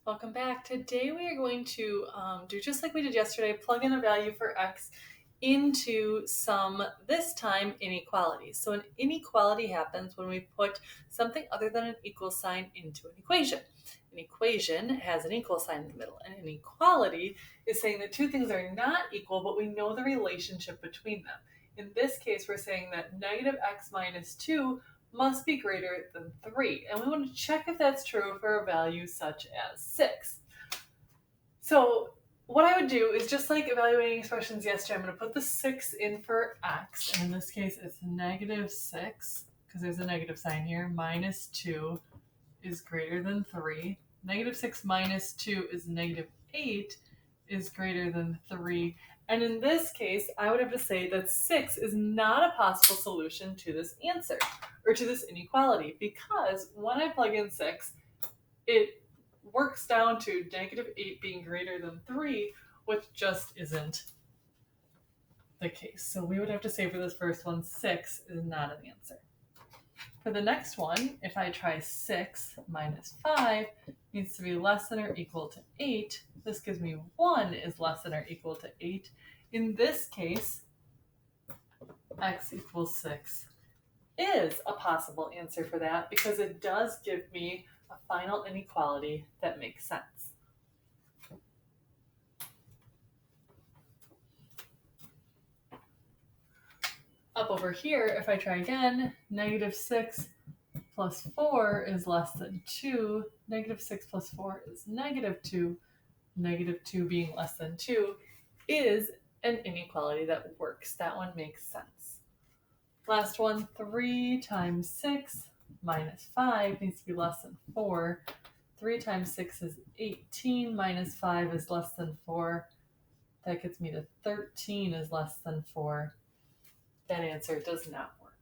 Welcome back. Today we are going to do just like we did yesterday, plug in a value for x into some, this time, inequalities. So an inequality happens when we put something other than an equal sign into an equation. An equation has an equal sign in the middle. And an inequality is saying that two things are not equal, but we know the relationship between them. In this case, we're saying that negative x minus 2 must be greater than 3. And we want to check if that's true for a value such as 6. So what I would do is just like evaluating expressions yesterday, I'm going to put the 6 in for x. And in this case, it's negative 6, because there's a negative sign here, minus 2 is greater than 3. Negative 6 minus 2 is negative 8 is greater than 3. And in this case, I would have to say that 6 is not a possible solution to this answer, or to this inequality, because when I plug in 6, it works down to negative 8 being greater than 3, which just isn't the case. So we would have to say for this first one, 6 is not an answer. For the next one, if I try 6 minus 5 needs to be less than or equal to 8, this gives me 1 is less than or equal to 8. In this case, x equals 6 is a possible answer for that because it does give me a final inequality that makes sense. Up over here, if I try again, negative 6 plus 4 is less than 2. Negative 6 plus 4 is negative 2. Negative 2 being less than 2 is an inequality that works. That one makes sense. Last one, 3 times 6 minus 5 needs to be less than 4. 3 times 6 is 18, minus 5 is less than 4. That gets me to 13 is less than 4. That answer does not work.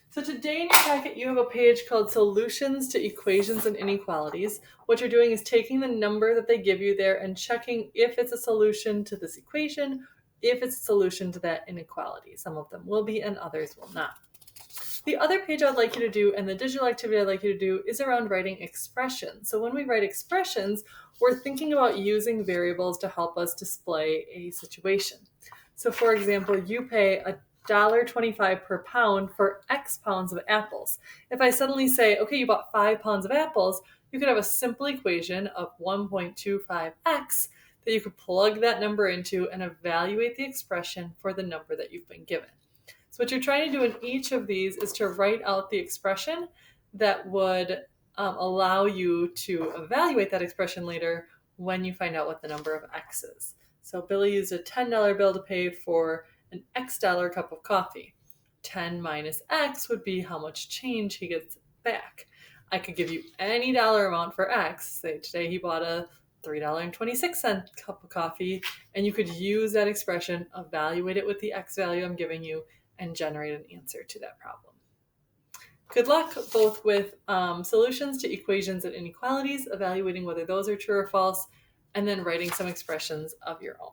So today in your packet, you have a page called Solutions to Equations and Inequalities. What you're doing is taking the number that they give you there and checking if it's a solution to this equation, if it's a solution to that inequality. Some of them will be and others will not. The other page I'd like you to do, and the digital activity I'd like you to do, is around writing expressions. So when we write expressions, we're thinking about using variables to help us display a situation. So for example, you pay $1.25 per pound for X pounds of apples. If I suddenly say, okay, you bought 5 pounds of apples, you could have a simple equation of 1.25x that you could plug that number into and evaluate the expression for the number that you've been given. So what you're trying to do in each of these is to write out the expression that would allow you to evaluate that expression later when you find out what the number of x is. So Billy used a $10 bill to pay for an X dollar cup of coffee. 10 minus X would be how much change he gets back. I could give you any dollar amount for X. Say today he bought a $3.26 cup of coffee, and you could use that expression, evaluate it with the X value I'm giving you, and generate an answer to that problem. Good luck both with solutions to equations and inequalities, evaluating whether those are true or false, and then writing some expressions of your own.